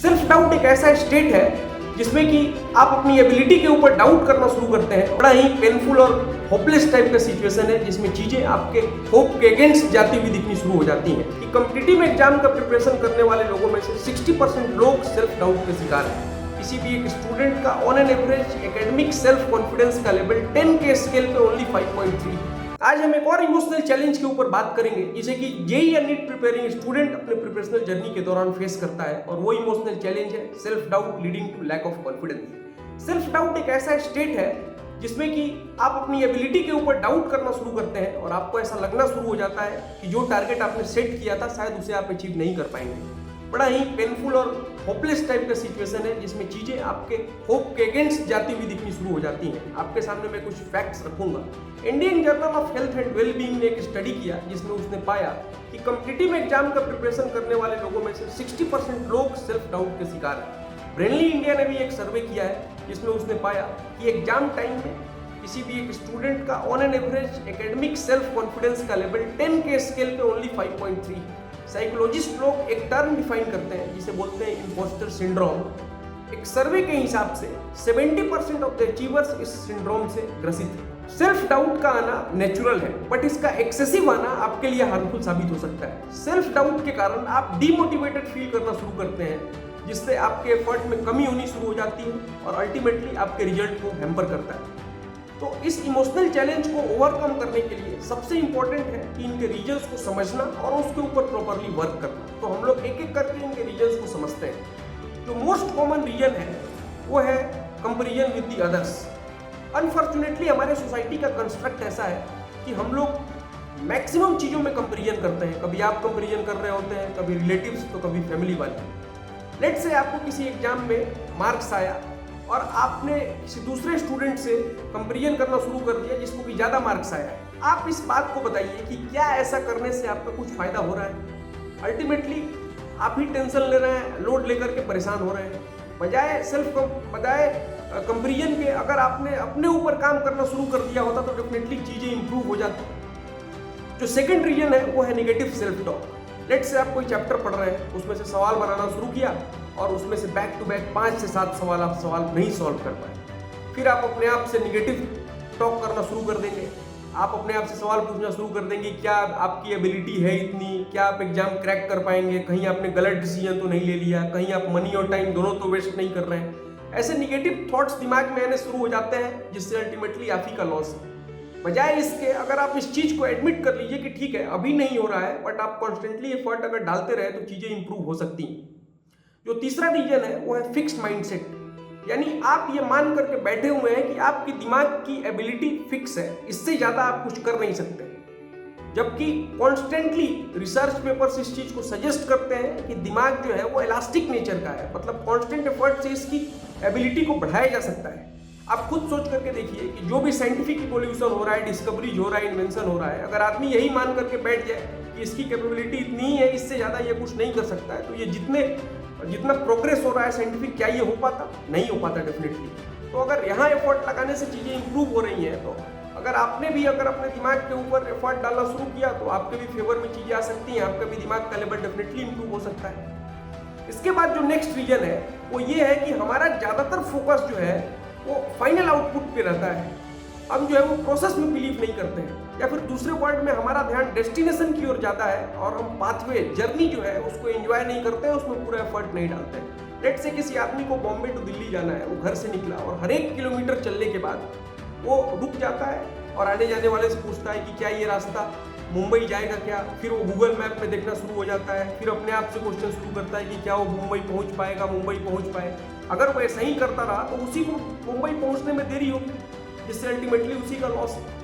Self doubt एक ऐसा state है जिसमें कि आप अपनी एबिलिटी के ऊपर डाउट करना शुरू करते हैं। बड़ा ही पेनफुल और होपलेस टाइप का सिचुएशन है जिसमें चीजें आपके होप के अगेंस्ट जाती हुई दिखनी शुरू हो जाती हैं। कि कॉम्पिटिटिव एग्जाम का प्रिपरेशन करने वाले लोगों में से 60% लोग सेल्फ डाउट के शिकार हैं। किसी भी एक स्टूडेंट का on an average academic self confidence का लेवल 10 के स्केल पे ओनली 5.3। आज हम एक और इमोशनल चैलेंज के ऊपर बात करेंगे जिसे कि जेईई या नीट प्रिपेयरिंग स्टूडेंट अपने प्रोफेशनल जर्नी के दौरान फेस करता है, और वो इमोशनल चैलेंज है self doubt leading to lack of confidence. Self doubt एक ऐसा स्टेट है जिसमें कि आप अपनी एबिलिटी के ऊपर डाउट करना शुरू करते हैं और आपको ऐसा लगना शुरू हो जाता है कि जो टारगेट आपने सेट किया था शायद उसे आप अचीव नहीं कर पाएंगे। बड़ा ही पेनफुल और होपलेस टाइप का सिचुएशन है जिसमें चीजें आपके होप के अगेंस्ट जाती हुई दिखनी शुरू हो जाती हैं। आपके सामने मैं कुछ फैक्ट्स रखूंगा। Indian journal of health and wellbeing ने एक स्टडी किया जिसमें उसने पाया कि कॉम्पिटिटिव एग्जाम का प्रिपरेशन करने वाले लोगों में से 60% लोग सेल्फ डाउट के शिकार हैं। ब्रेनली इंडिया ने भी एक सर्वे किया है जिसमें उसने पाया कि एग्जाम टाइम में किसी भी एक स्टूडेंट का on an average academic self confidence का लेवल 10 के स्केल पे ओनली 5.3। साइकोलॉजिस्ट लोग एक टर्म डिफाइन करते हैं जिसे बोलते हैं इम्पोस्टर सिंड्रोम। एक सर्वे के हिसाब से 70% ऑफ द अचीवर्स इस सिंड्रोम से ग्रसित हैं। सेल्फ डाउट का आना नेचुरल है, बट इसका एक्सेसिव आना आपके लिए हार्मफुल साबित हो सकता है। सेल्फ डाउट के कारण आप डीमोटिवेटेड फील करना शुरू करते हैं, जिससे आपके एफर्ट में कमी होनी शुरू हो जाती है और अल्टीमेटली आपके रिजल्ट को हैम्पर करता है। तो इस इमोशनल चैलेंज को ओवरकम करने के लिए सबसे इंपॉर्टेंट है कि इनके रीजन्स को समझना और उसके ऊपर प्रॉपरली वर्क करना। तो हम लोग एक एक करके इनके रीजन्स को समझते हैं। जो मोस्ट कॉमन रीजन है वो है comparison with the others. Unfortunately हमारे सोसाइटी का कंस्ट्रक्ट ऐसा है कि हम लोग मैक्सिमम चीज़ों में कंपैरिजन करते हैं। कभी आप कंपैरिजन कर रहे होते हैं, कभी रिलेटिव्स, तो कभी फैमिली वाले। लेट्स से आपको किसी एग्जाम में मार्क्स आया और आपने किसी दूसरे स्टूडेंट से कंपैरिजन करना शुरू कर दिया जिसको कि ज़्यादा मार्क्स आया है। आप इस बात को बताइए कि क्या ऐसा करने से आपका कुछ फायदा हो रहा है? अल्टीमेटली आप ही टेंशन ले रहे हैं, लोड लेकर के परेशान हो रहे हैं। बजाय कंपैरिजन के अगर आपने अपने ऊपर काम करना शुरू कर दिया होता तो डेफिनेटली चीज़ें इंप्रूव हो जाती। जो सेकंड रीजन है वो है negative self talk. Let's say आप कोई चैप्टर पढ़ रहे हैं, उसमें से सवाल बनाना शुरू किया और उसमें से बैक टू बैक 5 से 7 सवाल आप नहीं सॉल्व कर पाए। फिर आप अपने आप से नेगेटिव टॉक करना शुरू कर देंगे। आप अपने आप से सवाल पूछना शुरू कर देंगे, क्या आपकी एबिलिटी है इतनी, क्या आप एग्जाम क्रैक कर पाएंगे, कहीं आपने गलत डिसीजन तो नहीं ले लिया, कहीं आप मनी और टाइम दोनों तो वेस्ट नहीं कर रहे हैं। ऐसे निगेटिव थॉट्स दिमाग में आने शुरू हो जाते हैं जिससे अल्टीमेटली आप ही का लॉस है। बजाय इसके अगर आप इस चीज़ को एडमिट कर लीजिए कि ठीक है अभी नहीं हो रहा है, बट आप कॉन्स्टेंटली एफर्ट अगर डालते रहे तो चीज़ें इंप्रूव हो सकती हैं। जो तीसरा रीजन है वो है फिक्स्ड माइंडसेट, यानी आप ये मान करके बैठे हुए हैं कि आपके दिमाग की एबिलिटी फिक्स है, इससे ज़्यादा आप कुछ कर नहीं सकते। जबकि कॉन्स्टेंटली रिसर्च पेपर्स इस चीज़ को सजेस्ट करते हैं कि दिमाग जो है वो इलास्टिक नेचर का है, मतलब कॉन्स्टेंट एफर्ट से इसकी एबिलिटी को बढ़ाया जा सकता है। आप खुद सोच करके देखिए कि जो भी साइंटिफिक इवोल्यूशन हो रहा है, डिस्कवरीज हो रहा है, इन्वेंशन हो रहा है, अगर आदमी यही मान करके बैठ जाए कि इसकी कैपेबिलिटी इतनी ही है, इससे ज़्यादा ये कुछ नहीं कर सकता है, तो ये जितना प्रोग्रेस हो रहा है साइंटिफिक, क्या ये हो पाता? नहीं हो पाता डेफिनेटली। तो अगर यहाँ एफर्ट लगाने से चीज़ें इंप्रूव हो रही हैं, तो अगर आपने भी अगर अपने दिमाग के ऊपर एफर्ट डालना शुरू किया तो आपके भी फेवर में चीज़ें आ सकती हैं, आपका भी दिमाग का लेवल डेफिनेटली इंप्रूव हो सकता है। इसके बाद जो नेक्स्ट रीजन है वो ये है कि हमारा ज़्यादातर फोकस जो है वो फाइनल आउटपुट पे रहता है। हम जो है वो प्रोसेस में बिलीव नहीं करते हैं, या फिर दूसरे वर्ड में हमारा ध्यान डेस्टिनेशन की ओर जाता है और हम पाथवे जर्नी जो है उसको एंजॉय नहीं करते हैं, उसमें पूरा एफर्ट नहीं डालते हैं। लेट्स से किसी आदमी को बॉम्बे टू दिल्ली जाना है, वो घर से निकला और हर 1 किलोमीटर चलने के बाद वो रुक जाता है और आने जाने वाले से पूछता है कि क्या ये रास्ता मुंबई जाएगा क्या। फिर वो गूगल मैप में देखना शुरू हो जाता है, फिर अपने आप से क्वेश्चन शुरू करता है कि क्या वो मुंबई पहुंच पाएगा, मुंबई पहुंच पाए। अगर वो ऐसा ही करता रहा तो उसी को मुंबई पहुंचने में देरी होगी, जिससे अल्टीमेटली उसी का लॉस है।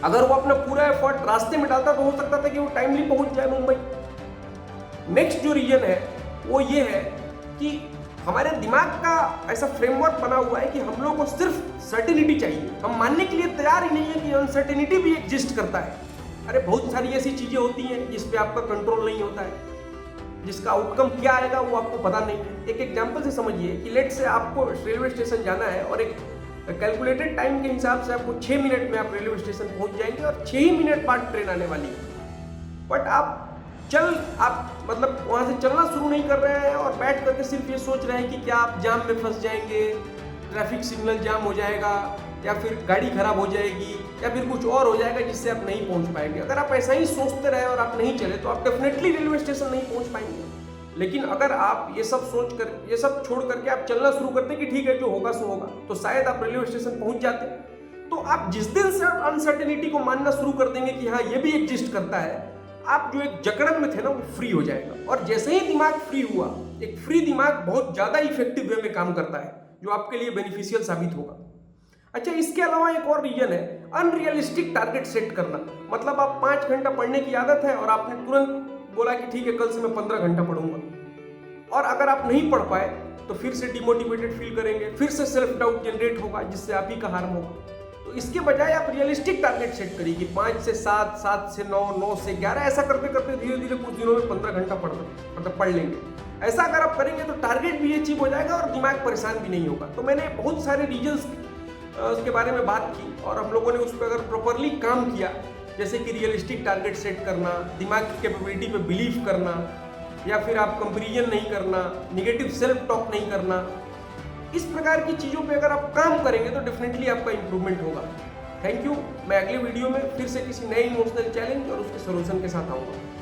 अगर वो अपना पूरा एफर्ट रास्ते में डालता तो हो सकता था कि वो टाइमली पहुंच जाए मुंबई। नेक्स्ट जो रीजन है वो ये है कि हमारे दिमाग का ऐसा फ्रेमवर्क बना हुआ है कि हम लोग को सिर्फ सर्टेनिटी चाहिए। हम मानने के लिए तैयार ही नहीं है कि अनसर्टेनिटी भी एग्जिस्ट करता है। अरे बहुत सारी ऐसी चीज़ें होती हैं जिस पे आपका कंट्रोल नहीं होता है, जिसका आउटकम क्या आएगा वो आपको पता नहीं है। एक एग्जांपल से समझिए कि लेट से आपको रेलवे स्टेशन जाना है और एक कैलकुलेटेड टाइम के हिसाब से आपको 6 मिनट में आप रेलवे स्टेशन पहुंच जाएंगे और 6 ही मिनट बाद ट्रेन आने वाली है। बट आप चल आप मतलब वहाँ से चलना शुरू नहीं कर रहे हैं और बैठ करके सिर्फ ये सोच रहे हैं कि क्या आप जाम में फंस जाएंगे, ट्रैफिक सिग्नल जाम हो जाएगा, या फिर गाड़ी खराब हो जाएगी, या फिर कुछ और हो जाएगा जिससे आप नहीं पहुंच पाएंगे। अगर आप ऐसा ही सोचते रहे और आप नहीं चले तो आप डेफिनेटली रेलवे स्टेशन नहीं पहुंच पाएंगे। लेकिन अगर आप ये सब सोच कर, ये सब छोड़ करके आप चलना शुरू करते कि ठीक है जो होगा सो होगा, तो शायद आप रेलवे स्टेशन पहुंच जाते। तो आप जिस दिन से अनसर्टेनिटी को मानना शुरू कर देंगे कि हाँ ये भी एग्जिस्ट करता है, आप जो एक जकड़न में थे ना वो फ्री हो जाएगा। और जैसे ही दिमाग फ्री हुआ, एक फ्री दिमाग बहुत ज्यादा इफेक्टिव वे में काम करता है, जो आपके लिए बेनिफिशियल साबित होगा। अच्छा, इसके अलावा एक और रीजन है अनरियलिस्टिक टारगेट सेट करना। मतलब आप 5 घंटा पढ़ने की आदत है और आपने तुरंत बोला कि ठीक है कल से मैं 15 घंटा पढ़ूंगा, और अगर आप नहीं पढ़ पाए तो फिर से डिमोटिवेटेड फील करेंगे, फिर से सेल्फ डाउट जनरेट होगा जिससे आप ही का हार्म होगा। तो इसके बजाय आप रियलिस्टिक टारगेट सेट करिए कि 5 से 7, 7 से 9, 9 से 11, ऐसा करते करते धीरे धीरे कुछ दिनों में 15 घंटा पढ़ लेंगे। ऐसा अगर आप करेंगे तो टारगेट भी अचीव हो जाएगा और दिमाग परेशान भी नहीं होगा। तो मैंने बहुत सारे रीजन्स उसके बारे में बात की और हम लोगों ने उस पर अगर प्रॉपरली काम किया, जैसे कि रियलिस्टिक टारगेट सेट करना, दिमाग की कैपेबिलिटी पे बिलीव करना, या फिर आप कंपैरिजन नहीं करना, निगेटिव सेल्फ टॉक नहीं करना, इस प्रकार की चीज़ों पे अगर आप काम करेंगे तो डेफिनेटली आपका इंप्रूवमेंट होगा। Thank you. मैं अगले वीडियो में फिर से किसी नए इमोशनल चैलेंज और उसके सोल्यूशन के साथ आऊँगा।